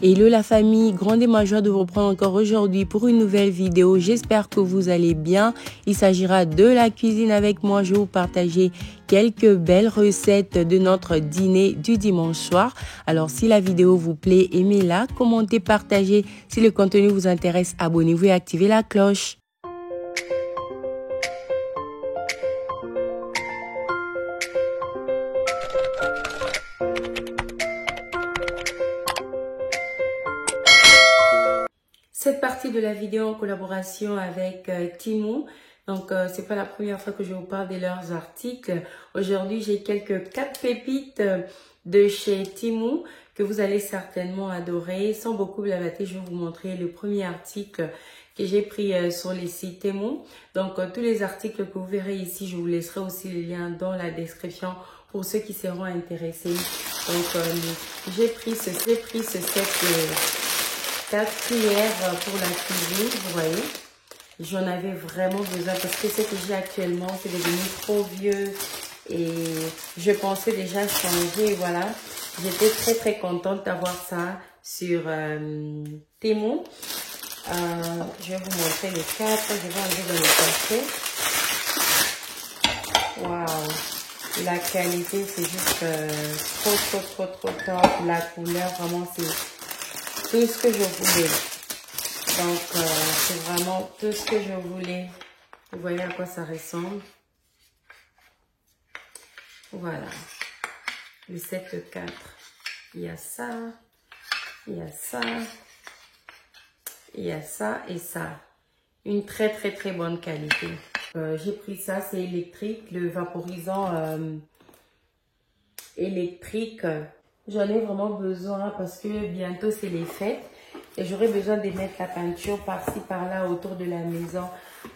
Hello la famille, grande et ma joie de vous reprendre encore aujourd'hui pour une nouvelle vidéo. J'espère que vous allez bien. Il s'agira de la cuisine avec moi. Je vais vous partager quelques belles recettes de notre dîner du dimanche soir. Alors si la vidéo vous plaît, aimez-la, commentez, partagez. Si le contenu vous intéresse, abonnez-vous et activez la cloche. Cette partie de la vidéo en collaboration avec Temu. Donc, c'est pas la première fois que je vous parle de leurs articles. Aujourd'hui, j'ai quelques 4 pépites de chez Temu que vous allez certainement adorer. Sans beaucoup blablater, je vais vous montrer le premier article que j'ai pris sur les sites Temu. Donc, tous les articles que vous verrez ici, je vous laisserai aussi le lien dans la description pour ceux qui seront intéressés. Donc, j'ai pris ce set 4 cuillères pour la cuisine, vous voyez. J'en avais vraiment besoin parce que ce que j'ai actuellement, c'est devenu trop vieux et je pensais déjà changer, voilà. J'étais très contente d'avoir ça sur Temu. Je vais vous montrer les 4, je vais enlever dans le cachet. Waouh, la qualité c'est juste trop top. La couleur vraiment c'est tout ce que je voulais. Donc, c'est vraiment tout ce que je voulais. Vous voyez à quoi ça ressemble. Voilà. Le set 4. Il y a ça. Il y a ça. Il y a ça et ça. Une très bonne qualité. J'ai pris ça. C'est électrique. Le vaporisant électrique. J'en ai vraiment besoin parce que bientôt c'est les fêtes et j'aurai besoin de mettre la peinture par-ci par-là autour de la maison.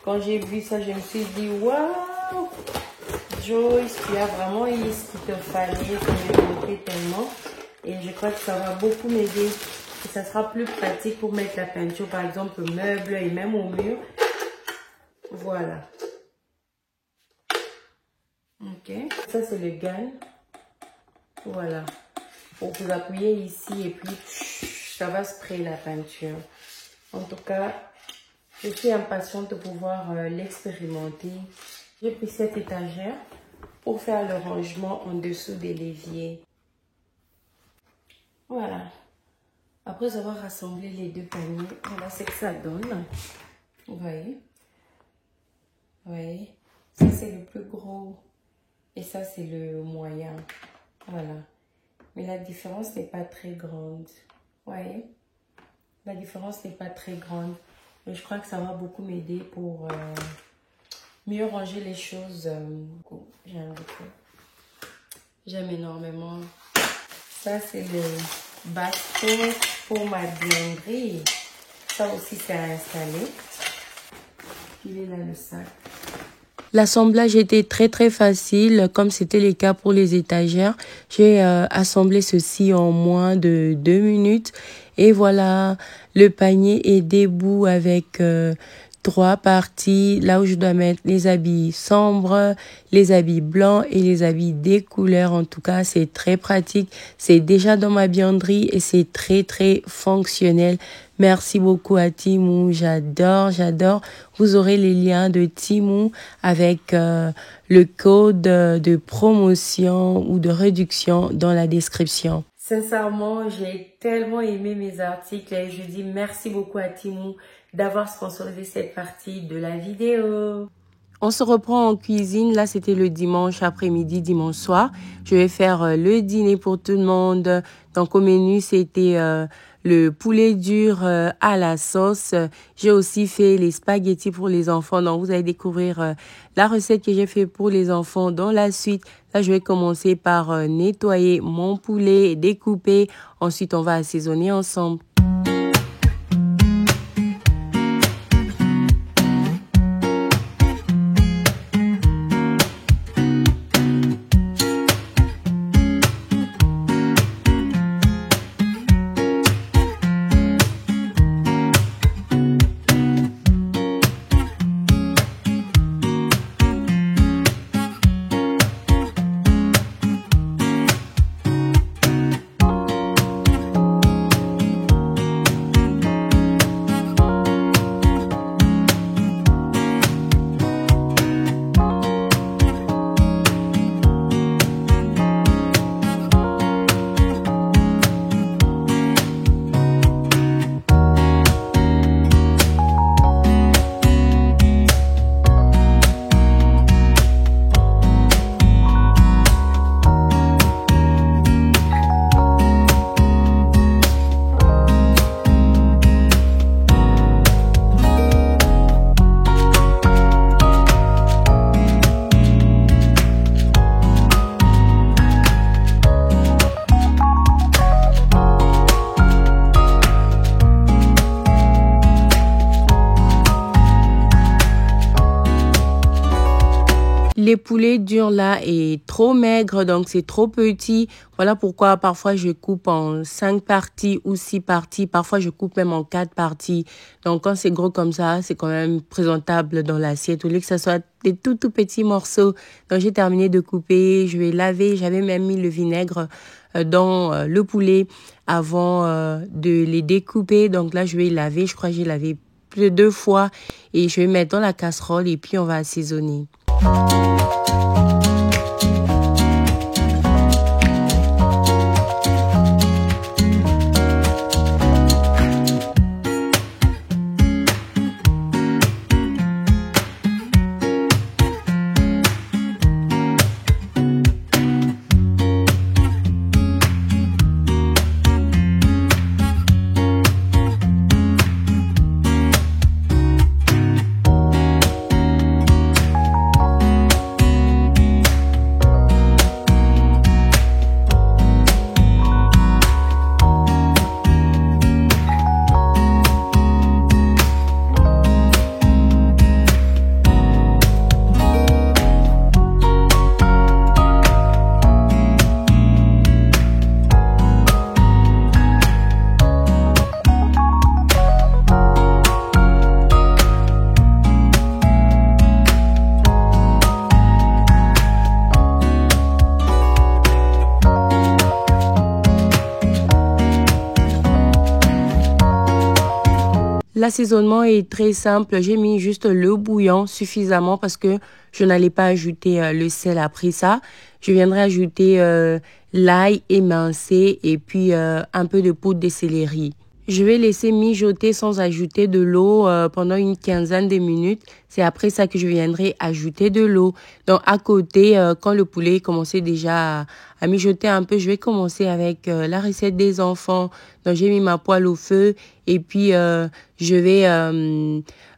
Quand j'ai vu ça, je me suis dit waouh, Joyce, tu as vraiment eu ce qu'il te fallait, ça me manquait tellement et je crois que ça va beaucoup m'aider et ça sera plus pratique pour mettre la peinture par exemple au meuble et même au mur. Voilà. Ok, ça c'est le gun. Voilà. Pour vous appuyer ici et puis ça va sprayer la peinture. En tout cas, je suis impatiente de pouvoir l'expérimenter. J'ai pris cette étagère pour faire le rangement en dessous des l'évier. Voilà. Après avoir rassemblé les deux paniers, voilà ce que ça donne. Vous voyez? Vous voyez? Ça c'est le plus gros et ça c'est le moyen. Voilà. Mais la différence n'est pas très grande. Vous voyez? La différence n'est pas très grande. Mais je crois que ça va beaucoup m'aider pour mieux ranger les choses. J'aime beaucoup. J'aime énormément. Ça, c'est le bâton pour ma buanderie. Ça aussi, c'est à installer. Il est là le sac. L'assemblage était très facile, comme c'était le cas pour les étagères. J'ai assemblé ceci en moins de 2 minutes. Et voilà, le panier est debout avec 3 parties. Là où je dois mettre les habits sombres, les habits blancs et les habits des couleurs. En tout cas, c'est très pratique. C'est déjà dans ma buanderie et c'est très fonctionnel. Merci beaucoup à Temu, j'adore. Vous aurez les liens de Temu avec le code de promotion ou de réduction dans la description. Sincèrement, j'ai tellement aimé mes articles et je dis merci beaucoup à Temu d'avoir sponsorisé cette partie de la vidéo. On se reprend en cuisine. Là, c'était le dimanche après-midi, dimanche soir. Je vais faire le dîner pour tout le monde. Donc, au menu, c'était le poulet dur à la sauce. J'ai aussi fait les spaghettis pour les enfants. Donc, vous allez découvrir la recette que j'ai fait pour les enfants dans la suite. Là, je vais commencer par nettoyer mon poulet, découper. Ensuite, on va assaisonner ensemble. les poulets durs là est trop maigre, donc c'est trop petit. Voilà pourquoi parfois je coupe en 5 parties ou 6 parties. Parfois je coupe même en 4 parties. Donc quand c'est gros comme ça, c'est quand même présentable dans l'assiette. Au lieu que ça soit des tout petits morceaux. Donc j'ai terminé de couper, je vais laver. J'avais même mis le vinaigre dans le poulet avant de les découper. Donc là je vais laver, je crois que j'ai lavé plus de 2 fois. Et je vais mettre dans la casserole et puis on va assaisonner. L'assaisonnement est très simple. J'ai mis juste le bouillon suffisamment parce que je n'allais pas ajouter le sel après ça. Je viendrai ajouter l'ail émincé et puis un peu de poudre de céleri. Je vais laisser mijoter sans ajouter de l'eau pendant une quinzaine de minutes. C'est après ça que je viendrai ajouter de l'eau. Donc à côté, quand le poulet commençait déjà à mijoter un peu, je vais commencer avec la recette des enfants. Donc j'ai mis ma poêle au feu et puis je vais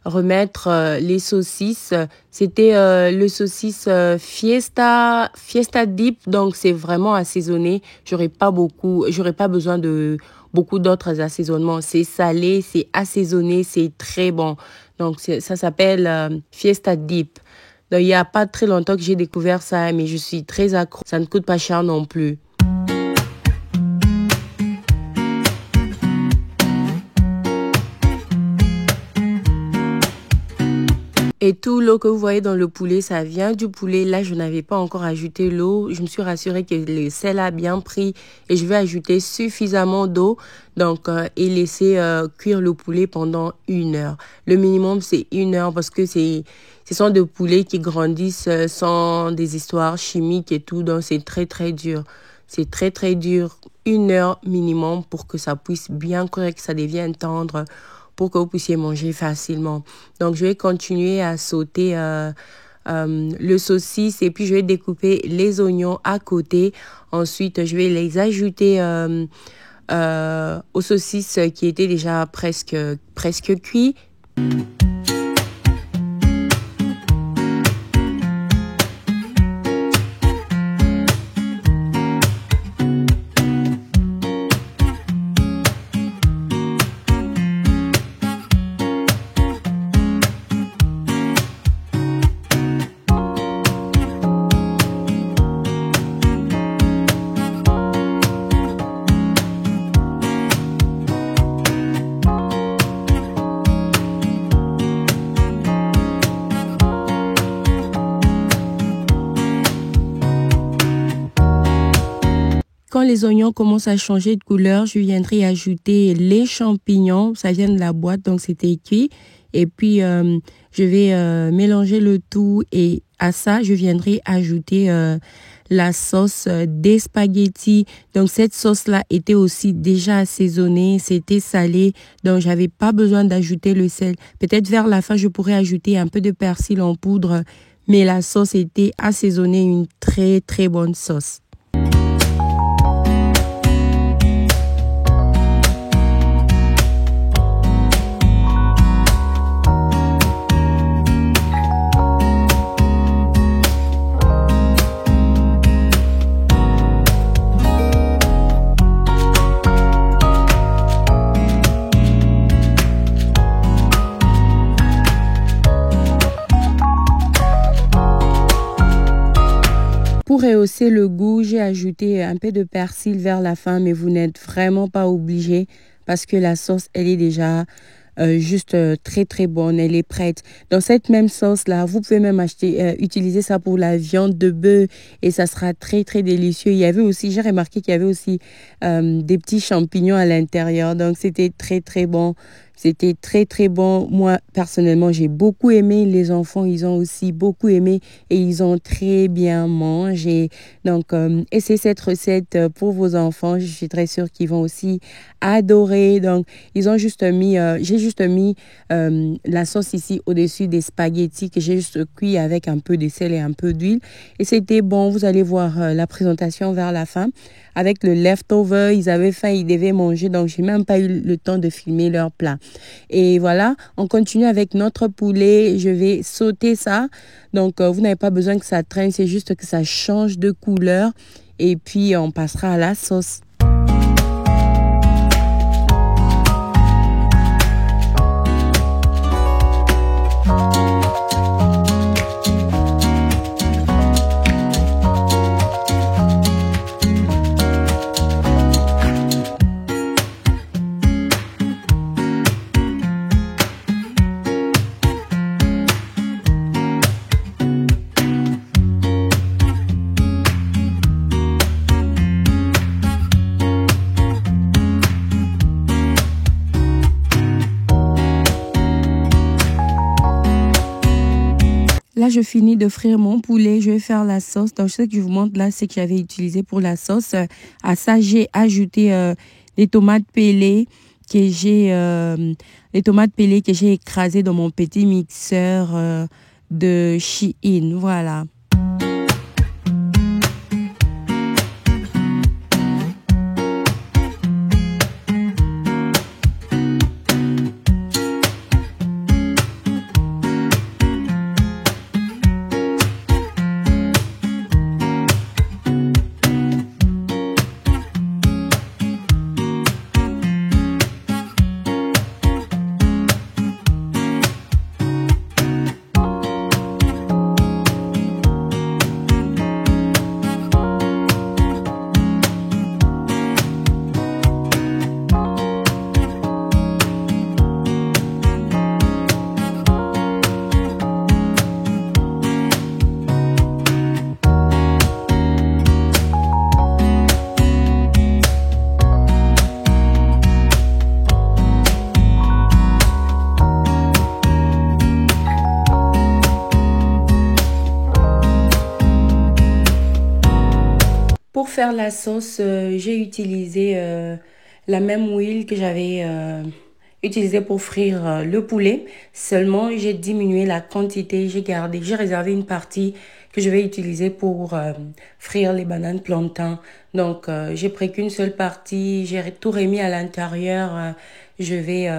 remettre les saucisses. C'était le saucisse Fiesta Dip, donc c'est vraiment assaisonné. J'aurais pas besoin de beaucoup d'autres assaisonnements. C'est salé, c'est assaisonné, c'est très bon. Donc ça s'appelle Fiesta Dip. Donc il y a pas très longtemps que j'ai découvert ça, mais je suis très accro. Ça ne coûte pas cher non plus. Et tout l'eau que vous voyez dans le poulet, ça vient du poulet. Là, je n'avais pas encore ajouté l'eau. Je me suis rassurée que le sel a bien pris et je vais ajouter suffisamment d'eau. Donc, et laisser cuire le poulet pendant 1 heure. Le minimum, c'est 1 heure parce que ce sont des poulets qui grandissent sans des histoires chimiques et tout. Donc, c'est très, très dur. C'est très, très dur. 1 heure minimum pour que ça puisse bien cuire, que ça devienne tendre, pour que vous puissiez manger facilement. Donc, je vais continuer à sauter le saucisse et puis je vais découper les oignons à côté. Ensuite, je vais les ajouter aux saucisses qui étaient déjà presque cuits. Quand les oignons commencent à changer de couleur, je viendrai ajouter les champignons. Ça vient de la boîte, donc c'était cuit. Et puis, je vais mélanger le tout. Et à ça, je viendrai ajouter la sauce des spaghettis. Donc, cette sauce-là était aussi déjà assaisonnée. C'était salé. Donc, j'avais pas besoin d'ajouter le sel. Peut-être vers la fin, je pourrais ajouter un peu de persil en poudre. Mais la sauce était assaisonnée, une très, très bonne sauce. rehausser le goût, j'ai ajouté un peu de persil vers la fin, mais vous n'êtes vraiment pas obligé parce que la sauce, elle est déjà juste très très bonne, elle est prête. Dans cette même sauce là, vous pouvez même utiliser ça pour la viande de bœuf et ça sera très très délicieux. Il y avait aussi, j'ai remarqué qu'il y avait aussi des petits champignons à l'intérieur, donc c'était très très bon. C'était très très bon. Moi personnellement, j'ai beaucoup aimé. Les enfants, ils ont aussi beaucoup aimé et ils ont très bien mangé. Donc essayez cette recette pour vos enfants. Je suis très sûre qu'ils vont aussi adorer. Donc ils ont juste mis, j'ai juste mis la sauce ici au-dessus des spaghettis que j'ai juste cuit avec un peu de sel et un peu d'huile. Et c'était bon. Vous allez voir la présentation vers la fin. Avec le leftover, ils avaient faim, ils devaient manger. Donc, j'ai même pas eu le temps de filmer leur plat. Et voilà, on continue avec notre poulet. Je vais sauter ça. Donc, vous n'avez pas besoin que ça traîne. C'est juste que ça change de couleur. Et puis, on passera à la sauce. Là, je finis de frire mon poulet. Je vais faire la sauce. Donc, ce que je vous montre là, c'est que j'avais utilisé pour la sauce. À ça, j'ai ajouté des tomates pelées que j'ai écrasées dans mon petit mixeur de Shein. Voilà. Pour faire la sauce, j'ai utilisé la même huile que j'avais utilisée pour frire le poulet. Seulement, j'ai diminué la quantité, j'ai réservé une partie que je vais utiliser pour frire les bananes plantains. Donc, j'ai pris qu'une seule partie, j'ai tout remis à l'intérieur. Je vais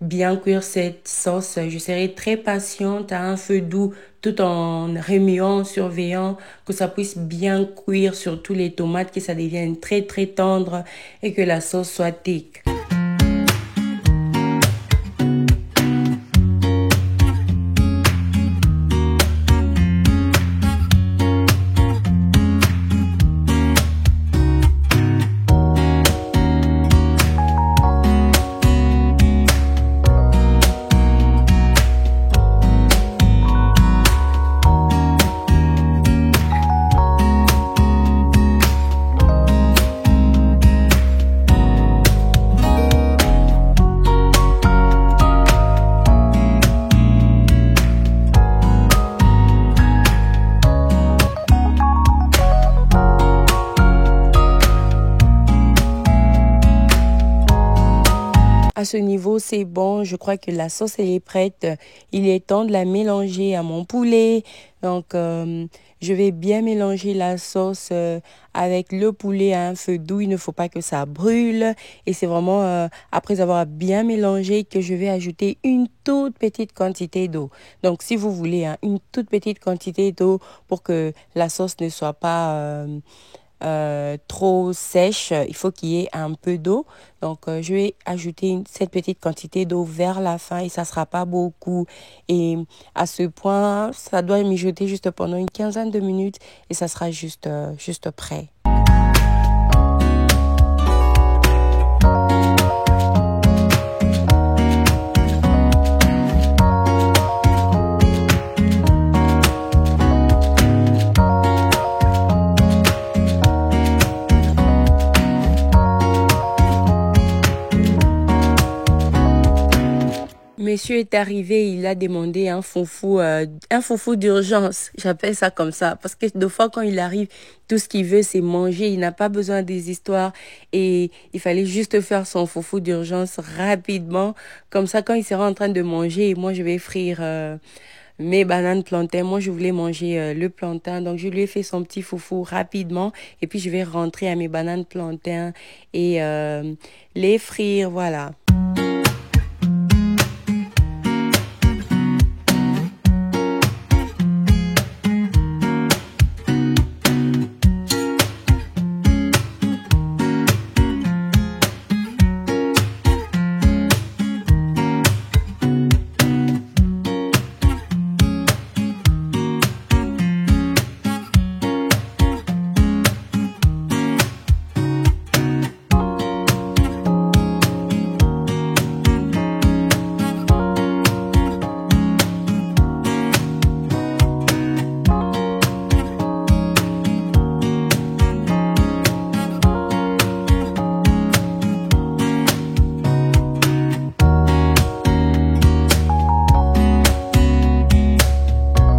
bien cuire cette sauce. Je serai très patiente à un feu doux tout en remuant, surveillant que ça puisse bien cuire sur tous les tomates, que ça devienne très très tendre et que la sauce soit thick. À ce niveau, c'est bon. Je crois que la sauce elle est prête. Il est temps de la mélanger à mon poulet. Donc, je vais bien mélanger la sauce avec le poulet à un feu doux. Il ne faut pas que ça brûle. Et c'est vraiment après avoir bien mélangé que je vais ajouter une toute petite quantité d'eau. Donc, si vous voulez, une toute petite quantité d'eau pour que la sauce ne soit pas trop sèche. Il faut qu'il y ait un peu d'eau. Donc, je vais ajouter cette petite quantité d'eau vers la fin et ça sera pas beaucoup. Et à ce point, ça doit mijoter juste pendant une quinzaine de minutes et ça sera juste prêt. Monsieur est arrivé, il a demandé un foufou d'urgence. J'appelle ça comme ça. Parce que deux fois, quand il arrive, tout ce qu'il veut, c'est manger. Il n'a pas besoin des histoires. Et il fallait juste faire son foufou d'urgence rapidement. Comme ça, quand il sera en train de manger, moi, je vais frire mes bananes plantains. Moi, je voulais manger le plantain. Donc, je lui ai fait son petit foufou rapidement. Et puis, je vais rentrer à mes bananes plantains et les frire. Voilà.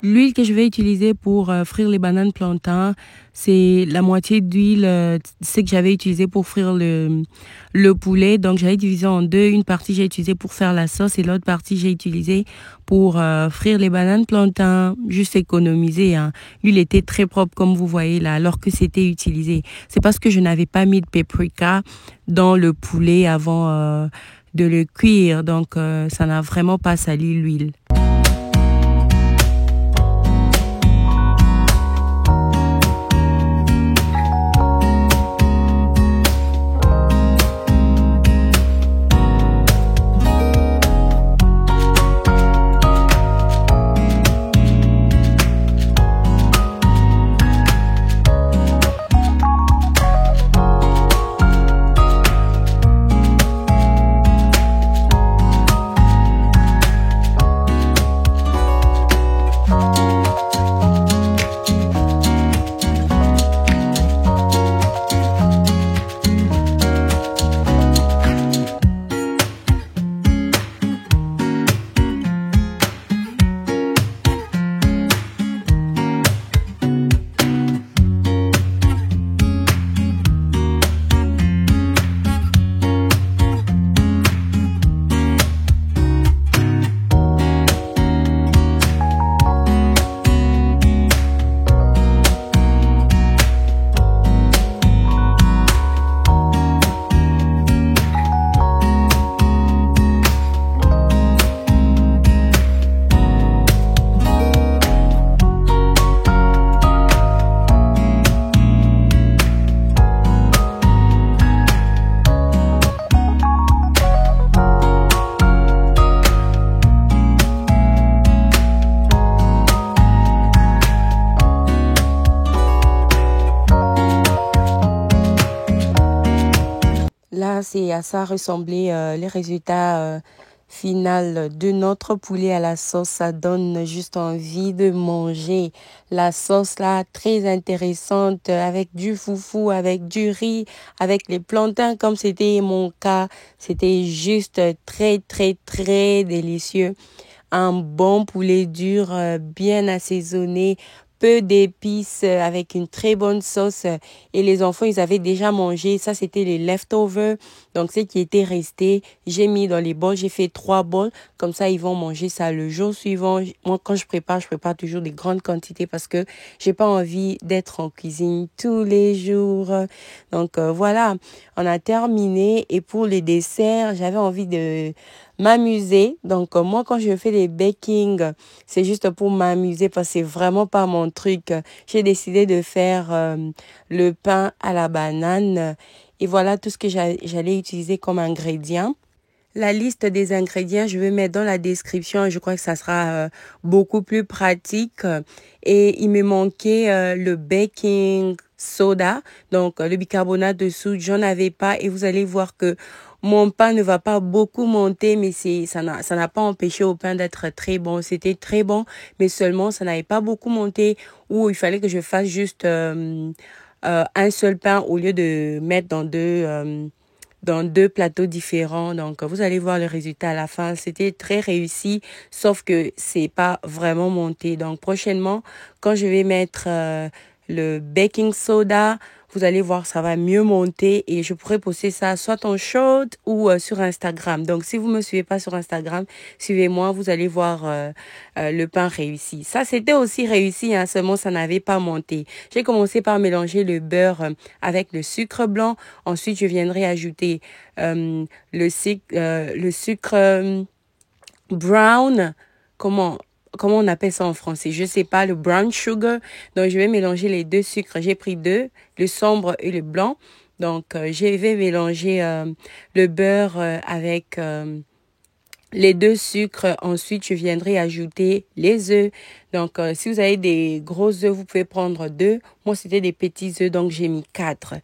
L'huile que je vais utiliser pour frire les bananes plantains, c'est la moitié d'huile, c'est que j'avais utilisé pour frire le poulet. Donc, j'avais divisé en deux. Une partie, j'ai utilisé pour faire la sauce et l'autre partie, j'ai utilisé pour frire les bananes plantains. Juste économiser, hein. L'huile était très propre, comme vous voyez là, alors que c'était utilisé. C'est parce que je n'avais pas mis de paprika dans le poulet avant de le cuire. Donc, ça n'a vraiment pas sali l'huile. Là, c'est à ça ressembler les résultats final de notre poulet à la sauce. Ça donne juste envie de manger. La sauce là, très intéressante avec du foufou, avec du riz, avec les plantains comme c'était mon cas. C'était juste très, très, très délicieux. Un bon poulet dur, bien assaisonné, peu d'épices, avec une très bonne sauce. Et les enfants, ils avaient déjà mangé. Ça, c'était les leftovers. Donc, ce qui était resté, j'ai mis dans les bols. J'ai fait 3 bols. Comme ça, ils vont manger ça le jour suivant. Moi, quand je prépare toujours des grandes quantités parce que j'ai pas envie d'être en cuisine tous les jours. Donc, voilà, on a terminé. Et pour les desserts, j'avais envie de m'amuser. Donc, moi, quand je fais des bakings, c'est juste pour m'amuser parce que c'est vraiment pas mon truc. J'ai décidé de faire le pain à la banane. Et voilà tout ce que j'allais utiliser comme ingrédients. La liste des ingrédients, je vais mettre dans la description. Je crois que ça sera beaucoup plus pratique. Et il me manquait le baking soda, donc le bicarbonate de soude. J'en avais pas et vous allez voir que mon pain ne va pas beaucoup monter, mais ça n'a pas empêché au pain d'être très bon. C'était très bon, mais seulement ça n'avait pas beaucoup monté ou il fallait que je fasse juste un seul pain au lieu de mettre dans deux plateaux différents. Donc, vous allez voir le résultat à la fin. C'était très réussi, sauf que c'est pas vraiment monté. Donc, prochainement, quand je vais mettre le baking soda, vous allez voir, ça va mieux monter et je pourrais poster ça soit en short ou sur Instagram. Donc, si vous me suivez pas sur Instagram, suivez-moi, vous allez voir le pain réussi. Ça, c'était aussi réussi, hein, seulement ça n'avait pas monté. J'ai commencé par mélanger le beurre avec le sucre blanc. Ensuite, je viendrai ajouter le sucre brown. Comment on appelle ça en français? Je sais pas, le brown sugar. Donc, je vais mélanger les deux sucres. J'ai pris deux, le sombre et le blanc. Donc, je vais mélanger le beurre avec les deux sucres. Ensuite, je viendrai ajouter les œufs. Donc, si vous avez des gros œufs, vous pouvez prendre deux. Moi, c'était des petits œufs, donc j'ai mis 4.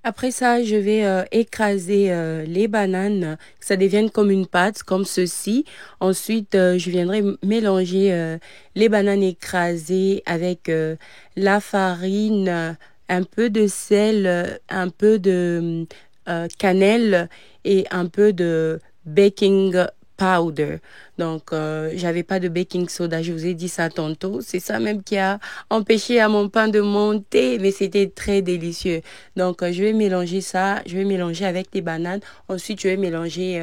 Après ça, je vais écraser les bananes, que ça devienne comme une pâte, comme ceci. Ensuite, je viendrai mélanger les bananes écrasées avec la farine, un peu de sel, un peu de cannelle et un peu de baking powder. Donc, j'avais pas de baking soda, je vous ai dit ça tantôt. C'est ça même qui a empêché à mon pain de monter, mais c'était très délicieux. Donc, je vais mélanger ça, je vais mélanger avec les bananes. Ensuite, je vais mélanger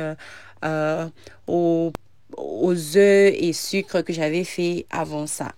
euh, aux, aux œufs et sucre que j'avais fait avant ça.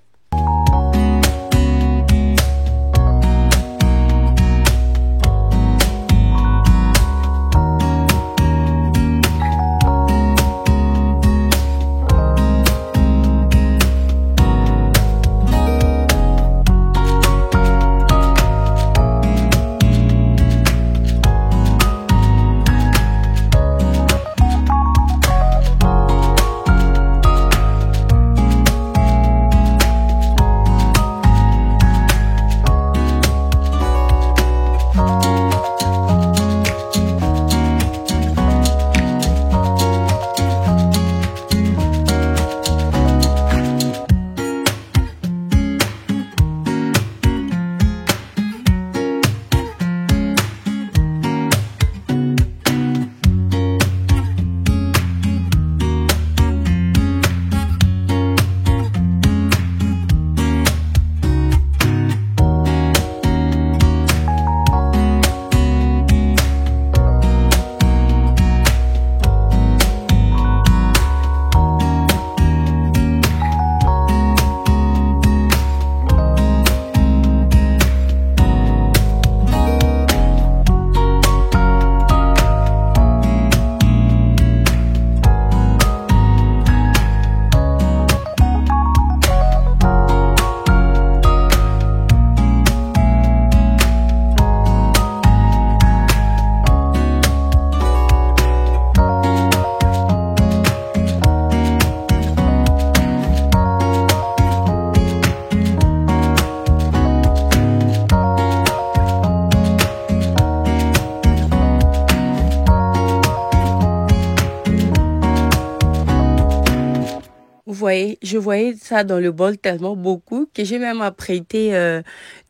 voyez, je voyais ça dans le bol tellement beaucoup que j'ai même apprêté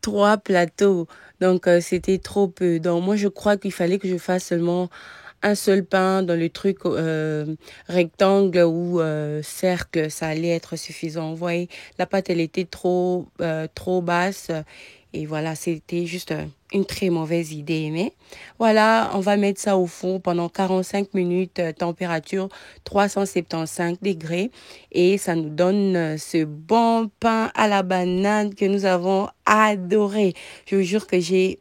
3 plateaux. Donc, c'était trop peu. Donc, moi, je crois qu'il fallait que je fasse seulement un seul pain dans le truc rectangle ou cercle. Ça allait être suffisant. Vous voyez, la pâte, elle était trop basse. Et voilà, c'était juste une très mauvaise idée. Mais voilà, on va mettre ça au four pendant 45 minutes, température 375 degrés. Et ça nous donne ce bon pain à la banane que nous avons adoré. Je vous jure que j'ai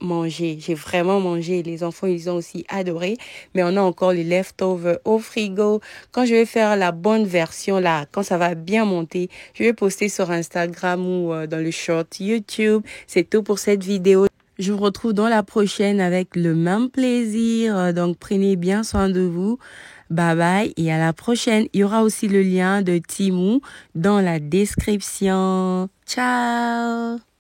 vraiment mangé. Les enfants, ils ont aussi adoré. Mais on a encore les leftovers au frigo. Quand je vais faire la bonne version, là, quand ça va bien monter, je vais poster sur Instagram ou dans le short YouTube. C'est tout pour cette vidéo. Je vous retrouve dans la prochaine avec le même plaisir. Donc, prenez bien soin de vous. Bye bye et à la prochaine. Il y aura aussi le lien de Temu dans la description. Ciao!